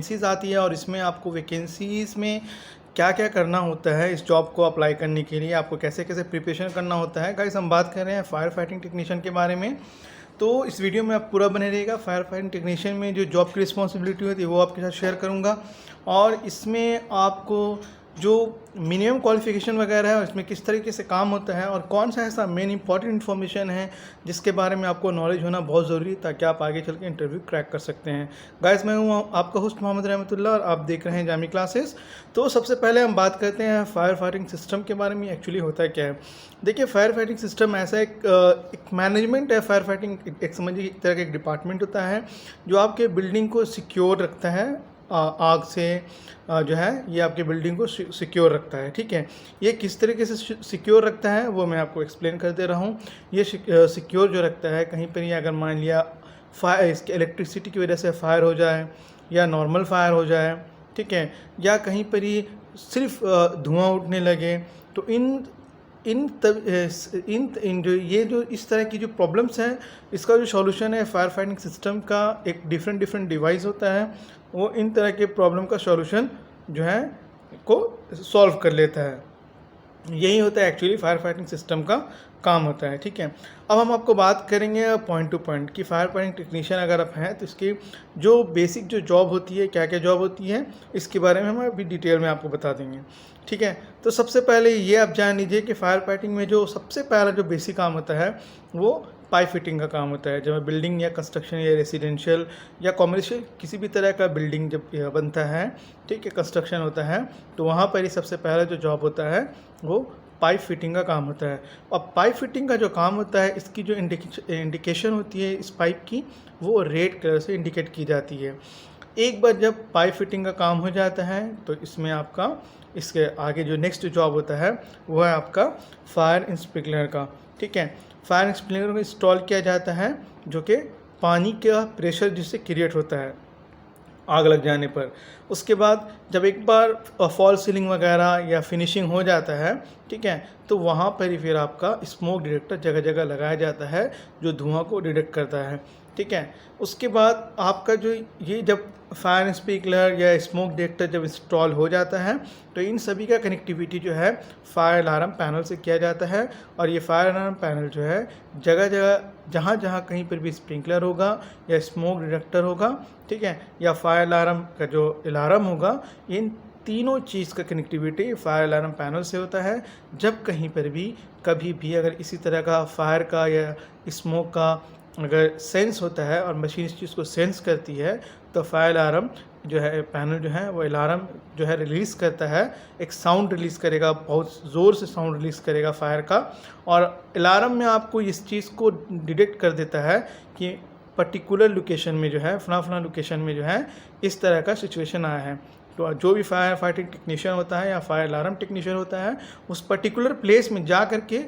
Vacancies आती है और इसमें आपको वैकेंसीज़ में क्या क्या करना होता है इस जॉब को अप्लाई करने के लिए, आपको कैसे कैसे प्रिपरेशन करना होता है। गाइस हम बात कर रहे हैं फायर फाइटिंग टेक्नीशियन के बारे में। तो इस वीडियो में आप पूरा बने रहिएगा। फायर फाइटिंग टेक्नीशियन में जो जॉब की रिस्पॉन्सिबिलिटी होती है वो आपके साथ शेयर करूँगा, और इसमें आपको जो मिनिमम क्वालिफिकेशन वगैरह है इसमें किस तरीके से काम होता है और कौन सा ऐसा मेन इंपॉर्टेंट इन्फॉर्मेशन है जिसके बारे में आपको नॉलेज होना बहुत ज़रूरी है ताकि आप आगे चल के इंटरव्यू क्रैक कर सकते हैं। गाइस मैं हूँ आपका होस्ट मोहम्मद रहमतुल्ला और आप देख रहे हैं जामी क्लासेस। तो सबसे पहले हम बात करते हैं फायर फाइटिंग सिस्टम के बारे में। एक्चुअली होता है क्या है, देखिए फायर फाइटिंग सिस्टम ऐसा एक मैनेजमेंट है। फायर फाइटिंग एक समझिए एक तरह का एक डिपार्टमेंट होता है जो आपके बिल्डिंग को सिक्योर रखता है, आग से जो है ये आपके बिल्डिंग को सिक्योर रखता है। ठीक है, ये किस तरीके से सिक्योर रखता है वो मैं आपको एक्सप्लेन कर दे रहा हूँ। ये सिक्योर जो रखता है, कहीं पर ये अगर मान लिया फायर इसके इलेक्ट्रिसिटी की वजह से फायर हो जाए या नॉर्मल फायर हो जाए, ठीक है, या कहीं पर ही सिर्फ धुआं उठने लगे, तो इन जो ये जो इस तरह की जो प्रॉब्लम्स हैं इसका जो सॉल्यूशन है फायर फाइटिंग सिस्टम का एक डिफरेंट डिवाइस होता है, वो इन तरह के प्रॉब्लम का सॉल्यूशन जो है को सॉल्व कर लेता है। यही होता है एक्चुअली फायर फाइटिंग सिस्टम का काम होता है। ठीक है, अब हम आपको बात करेंगे पॉइंट टू पॉइंट कि फायर फाइटिंग टेक्नीशियन अगर आप हैं तो इसकी जो बेसिक जो जॉब होती है, क्या क्या जॉब होती है, इसके बारे में हम अभी डिटेल में आपको बता देंगे। ठीक है, तो सबसे पहले ये आप जान लीजिए कि फायर फाइटिंग में जो सबसे पहला जो बेसिक काम होता है वो पाइप फिटिंग का काम होता है। जब बिल्डिंग या कंस्ट्रक्शन या रेसिडेंशियल या कॉमर्शियल किसी भी तरह का बिल्डिंग जब बनता है, ठीक है, कंस्ट्रक्शन होता है, तो वहाँ पर ही सबसे पहला जो जॉब होता है वो पाइप फिटिंग का काम होता है। और पाइप फिटिंग का जो काम होता है इसकी जो इंडिकेशन होती है इस पाइप की, वो रेड कलर से इंडिकेट की जाती है। एक बार जब पाइप फिटिंग का काम हो जाता है तो इसमें आपका इसके आगे जो नेक्स्ट जॉब होता है वो है आपका फायर स्प्रिंकलर का। ठीक है, फायर स्प्रिंकलर को इंस्टॉल किया जाता है जो कि पानी का प्रेशर जिससे क्रिएट होता है आग लग जाने पर। उसके बाद जब एक बार फॉल सीलिंग वगैरह या फिनिशिंग हो जाता है, ठीक है, तो वहाँ पर ही फिर आपका स्मोक डिटेक्टर जगह जगह लगाया जाता है जो धुआं को डिटेक्ट करता है। ठीक है, उसके बाद आपका जो ये जब फायर स्प्रिंकलर या स्मोक डिटेक्टर जब इंस्टॉल हो जाता है तो इन सभी का कनेक्टिविटी जो है फायर अलार्म पैनल से किया जाता है। और ये फायर अलार्म पैनल जो है जगह जगह जहाँ जहाँ कहीं पर भी स्प्रिंकलर होगा या स्मोक डिटेक्टर होगा, ठीक है, या फायर अलार्म का जो अलार्म होगा, इन तीनों चीज़ का कनेक्टिविटी फायर अलार्म पैनल से होता है। जब कहीं पर भी कभी भी अगर इसी तरह का फायर का या स्मोक का अगर सेंस होता है और मशीन इस चीज़ को सेंस करती है तो फायर अलार्म जो है पैनल जो है वो अलार्म जो है रिलीज़ करता है, एक साउंड रिलीज़ करेगा, बहुत ज़ोर से साउंड रिलीज़ करेगा फायर का। और अलार्म में आपको इस चीज़ को डिटेक्ट कर देता है कि पर्टिकुलर लोकेशन में जो है फला लोकेशन में जो है इस तरह का सिचुएशन आया है। तो जो भी फायर फाइटिंग टेक्नीशियन होता है या फायर अलार्म टेक्नीशियन होता है उस पर्टिकुलर प्लेस में जा करके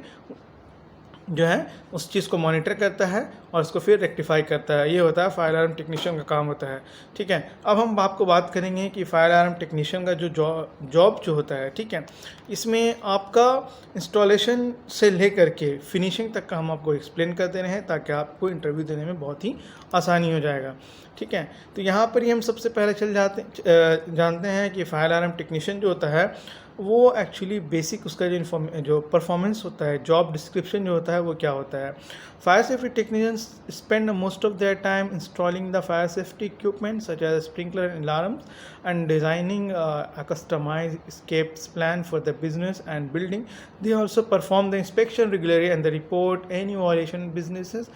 जो है उस चीज़ को मॉनिटर करता है और उसको फिर रेक्टिफाई करता है। ये होता है फायर अलार्म टेक्नीशियन का काम होता है। ठीक है, अब हम आपको बात करेंगे कि फायर अलार्म टेक्नीशियन का जो जॉब जो होता है, ठीक है, इसमें आपका इंस्टॉलेशन से लेकर के फिनिशिंग तक का हम आपको एक्सप्लेन कर दे रहे हैं ताकि आपको इंटरव्यू देने में बहुत ही आसानी हो जाएगा। ठीक है, तो यहाँ पर ही हम सबसे पहले जानते हैं कि फायर अलार्म टेक्नीशियन जो होता है वो एक्चुअली बेसिक उसका जो परफॉर्मेंस होता है, जॉब डिस्क्रिप्शन जो होता है वो क्या होता है। Fire safety technicians spend most of their time installing the fire safety equipment such as sprinkler and alarms and designing a customized escapes plan for the business and building. They also perform the inspection regularly and they report any violation businesses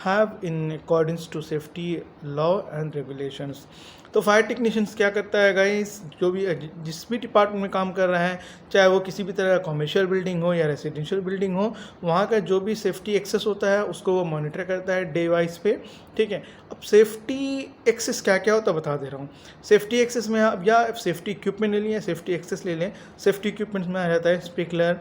have in accordance to safety law and regulations. तो fire technicians क्या करता है guys, जो भी जिस भी department में काम कर रहा है, चाहे वो किसी भी तरह का कॉमर्शियल बिल्डिंग हो या रेसिडेंशियल बिल्डिंग हो, वहाँ का जो भी सेफ्टी एक्सेस होता है उसको वो मॉनिटर करता है डे वाइज पे। ठीक है, अब सेफ्टी एक्सेस क्या क्या होता है बता दे रहा हूँ। सेफ्टी एक्सेस में आप या सेफ्टी इक्विपमेंट ले लें या सेफ्टी एक्सेस ले लें। सेफ्टी इक्विपमेंट्स में आ जाता है sprinkler,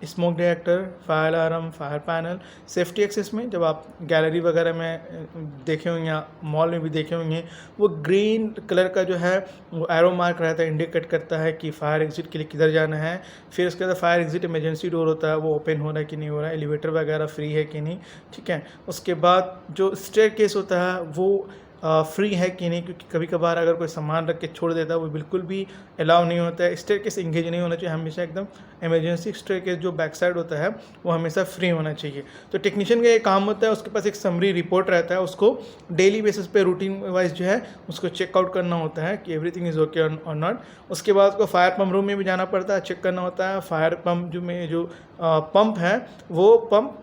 smoke detector, fire alarm, fire panel. Safety access में जब आप गैलरी वगैरह में देखे होंगे या मॉल में भी देखे होंगे, वो ग्रीन कलर का जो है वो एरो मार्क रहता है, इंडिकेट करता है कि फायर एग्जिट के लिए किधर जाना है। फिर उसके बाद फायर एग्जिट इमरजेंसी डोर होता है, वो ओपन हो रहा है कि नहीं हो रहा है, एलिवेटर वगैरह फ्री है कि नहीं। ठीक है, उसके बाद जो स्टेयर केस होता है वो फ्री है कि नहीं, क्योंकि कभी कभार अगर कोई सामान रख के छोड़ देता है वो बिल्कुल भी अलाउ नहीं होता है। स्टेयरकेस इंगेज नहीं होना चाहिए, हमेशा एकदम इमरजेंसी स्टेयरकेस जो बैक साइड होता है वो हमेशा फ्री होना चाहिए। तो टेक्नीशियन का ये काम होता है, उसके पास एक समरी रिपोर्ट रहता है, उसको डेली बेसिस पे रूटीन वाइज जो है उसको चेकआउट करना होता है कि एवरीथिंग इज़ ओके और नॉट। उसके बाद उसको फायर पम्प रूम में भी जाना पड़ता है, चेक करना होता है फायर पम्प जो पंप है वो पंप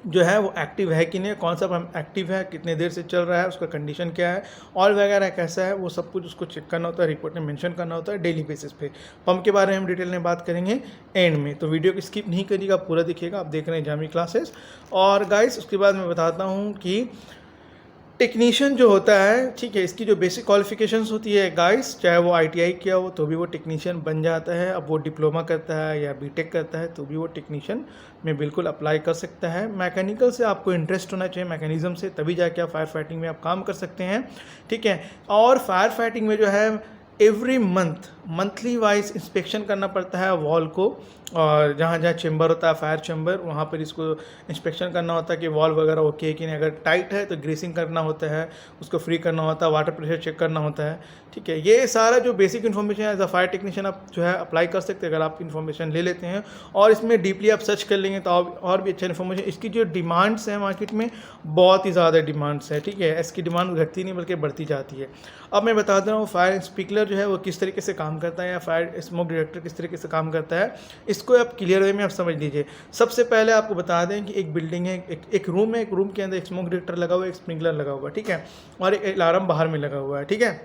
जो है वो एक्टिव है कि नहीं, कौन सा पंप एक्टिव है, कितने देर से चल रहा है, उसका कंडीशन क्या है, ऑयल वगैरह कैसा है, वो सब कुछ उसको चेक करना होता है, रिपोर्ट में मेंशन करना होता है डेली बेसिस पे। पंप के बारे में हम डिटेल में बात करेंगे एंड में, तो वीडियो को स्किप नहीं करिएगा, पूरा देखिएगा। आप देख रहे हैं जामी क्लासेस। और गाइस उसके बाद मैं बताता हूँ कि टेक्नीशियन जो होता है, ठीक है, इसकी जो बेसिक क्वालिफिकेशंस होती है गाइस, चाहे वो आईटीआई किया हो तो भी वो टेक्नीशियन बन जाता है। अब वो डिप्लोमा करता है या बीटेक करता है तो भी वो टेक्नीशियन में बिल्कुल अप्लाई कर सकता है। मैकेनिकल से आपको इंटरेस्ट होना चाहिए, मैकेनिज्म से, तभी जाके आप फायर फाइटिंग में आप काम कर सकते हैं, ठीक है। और फायर फाइटिंग में जो है एवरी मंथली वाइज इंस्पेक्शन करना पड़ता है वॉल को, और जहाँ जहाँ चेंबर होता है फायर चेंबर वहाँ पर इसको इंस्पेक्शन करना होता है कि वॉल वगैरह ओके है कि नहीं। अगर टाइट है तो ग्रीसिंग करना होता है, उसको फ्री करना होता है, वाटर प्रेशर चेक करना होता है, ठीक है। ये सारा जो बेसिक इन्फॉर्मेशन है एज अ फायर टेक्नीशियन आप जो है अप्लाई कर सकते हैं अगर आप इन्फॉर्मेशन ले लेते हैं और इसमें डीपली आप सर्च कर लेंगे तो और भी अच्छा इन्फॉर्मेशन। इसकी जो डिमांड्स हैं मार्केट में बहुत ही ज़्यादा डिमांड्स है, ठीक है। इसकी डिमांड घटती नहीं बल्कि बढ़ती जाती है। अब मैं बता रहा हूँ फायर स्प्रिंकलर जो है वो किस तरीके से काम करता है या फायर स्मोक डिटेक्टर किस तरीके से काम करता है, इसको आप क्लियर वे में आप समझ लीजिए। सबसे पहले आपको बता दें कि एक बिल्डिंग है, एक रूम है, एक रूम के अंदर एक स्मोक डिटेक्टर लगा हुआ है, एक स्प्रिंकलर लगा हुआ है, ठीक है, और एक अलार्म बाहर में लगा हुआ है, ठीक है।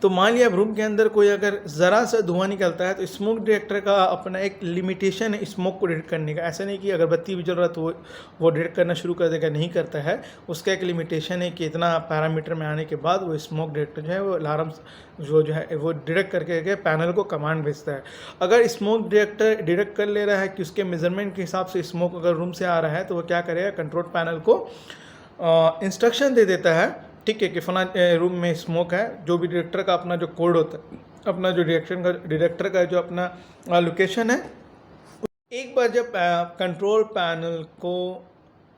तो मान लिया अब रूम के अंदर कोई अगर ज़रा सा धुआं निकलता है तो स्मोक डिटेक्टर का अपना एक लिमिटेशन है स्मोक को डिटेक्ट करने का। ऐसा नहीं कि अगरबत्ती भी जल रहा तो वो डिटेक्ट करना शुरू कर देगा, नहीं करता है। उसका एक लिमिटेशन है कि इतना पैरामीटर में आने के बाद वो स्मोक डिटेक्टर जो है वो अलार्म जो है वो डिटेक्ट करके पैनल को कमांड भेजता है। अगर स्मोक डिटेक्टर डिटेक्ट कर ले रहा है कि उसके मेजरमेंट के हिसाब से स्मोक अगर रूम से आ रहा है तो वो क्या करेगा, कंट्रोल पैनल को इंस्ट्रक्शन दे देता है, ठीक है, कि फला रूम में स्मोक है। जो भी डिटेक्टर का अपना जो कोड होता है, अपना जो डिटेक्टर का जो अपना लोकेशन है, एक बार जब कंट्रोल पैनल को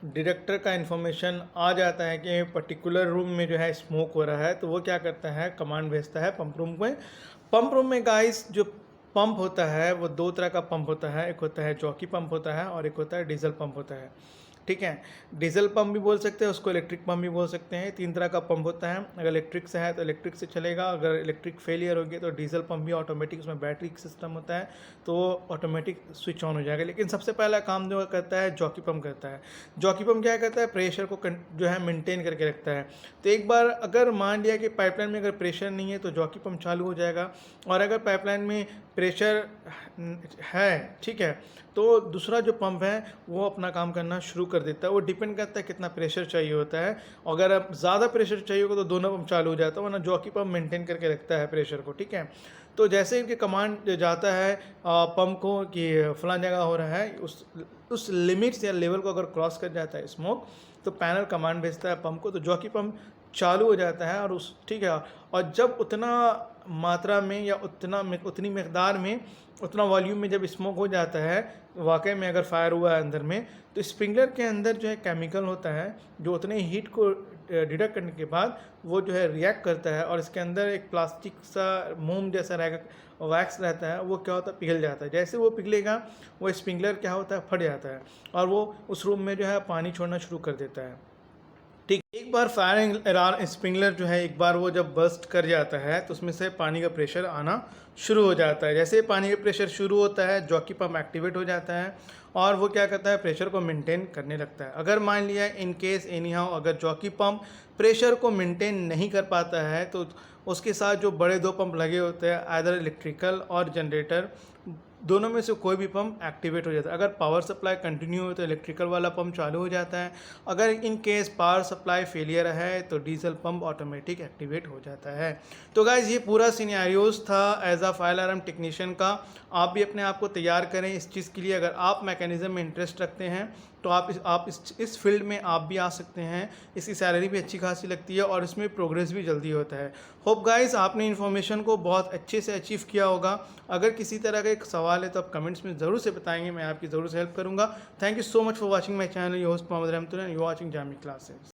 डिटेक्टर का इन्फॉर्मेशन आ जाता है कि पर्टिकुलर रूम में जो है स्मोक हो रहा है तो वो क्या करता है, कमांड भेजता है पंप रूम में। पंप रूम में गाइस जो पंप होता है वो दो तरह का पंप होता है, एक होता है जॉकी पंप होता है और एक होता है डीजल पंप होता है, ठीक है। डीजल पंप भी बोल सकते हैं उसको, इलेक्ट्रिक पंप भी बोल सकते हैं। तीन तरह का पंप होता है। अगर इलेक्ट्रिक से है तो इलेक्ट्रिक से चलेगा, अगर इलेक्ट्रिक फेलियर होगी तो डीजल पंप भी ऑटोमेटिक, उसमें बैटरी सिस्टम होता है तो ऑटोमेटिक स्विच ऑन हो जाएगा। लेकिन सबसे पहला काम जो करता है जॉकी पंप करता है। जॉकी पंप क्या करता है, प्रेशर को जो है मेंटेन करके रखता है। तो एक बार अगर मान लिया कि पाइपलाइन में अगर प्रेशर नहीं है तो जॉकी पंप चालू हो जाएगा, और अगर पाइपलाइन में प्रेशर है, ठीक है, तो दूसरा जो पंप है वो अपना काम करना शुरू कर देता है। वो डिपेंड करता है कितना प्रेशर चाहिए होता है। अगर अब ज़्यादा प्रेशर चाहिए होगा तो दोनों पंप चालू हो जाता है, वरना जॉकी पंप मेंटेन करके रखता है प्रेशर को, ठीक है। तो जैसे इनके कमांड जाता है पंप को कि फलां जगह हो रहा है, उस लिमिट्स या लेवल को अगर क्रॉस कर जाता है स्मोक तो पैनल कमांड भेजता है पंप को, तो जॉकी पंप चालू हो जाता है। और ठीक है, और जब उतना मात्रा में या उतनी मकदार में, उतना वॉल्यूम में जब स्मोक हो जाता है वाकई में अगर फायर हुआ है अंदर में, तो स्प्रिंकलर के अंदर जो है केमिकल होता है जो उतने हीट को डिटेक्ट करने के बाद वो जो है रिएक्ट करता है, और इसके अंदर एक प्लास्टिक सा मोम जैसा वैक्स रहता है, वो क्या होता है, पिघल जाता है। जैसे वो पिघलेगा वो स्प्रिंकलर क्या होता है, फट जाता है और वो उस रूम में जो है पानी छोड़ना शुरू कर देता है, ठीक। एक बार फायर अलार्म स्प्रिंकलर जो है एक बार वो जब बर्स्ट कर जाता है तो उसमें से पानी का प्रेशर आना शुरू हो जाता है। जैसे पानी का प्रेशर शुरू होता है जॉकी पंप एक्टिवेट हो जाता है और वो क्या करता है, प्रेशर को मेंटेन करने लगता है। अगर मान लिया इन केस एनी हाउ अगर जॉकी पंप प्रेशर को मेंटेन नहीं कर पाता है तो उसके साथ जो बड़े दो पंप लगे होते हैं, आइदर इलेक्ट्रिकल और जनरेटर, दोनों में से कोई भी पंप एक्टिवेट हो जाता है। अगर पावर सप्लाई कंटिन्यू हो तो इलेक्ट्रिकल वाला पंप चालू हो जाता है, अगर in case power supply failure है तो डीजल पंप ऑटोमेटिक एक्टिवेट हो जाता है। तो गाइज ये पूरा सिनेरियोज था as a fire alarm technician का। आप भी अपने आप को तैयार करें इस चीज़ के लिए। अगर आप मैकेनिज्म में इंटरेस्ट रखते हैं तो आप इस फील्ड में आप भी आ सकते हैं। इसकी सैलरी भी अच्छी खासी लगती है और इसमें प्रोग्रेस भी जल्दी होता है। होप गाइस आपने इन्फॉर्मेशन को बहुत अच्छे से अचीव किया होगा। अगर किसी तरह का एक सवाल है तो आप कमेंट्स में ज़रूर से बताएंगे, मैं आपकी ज़रूर से हेल्प करूँगा। Thank you so much for watching my channel. Your host Mohammed Rahmatullah, you watching Jami classes.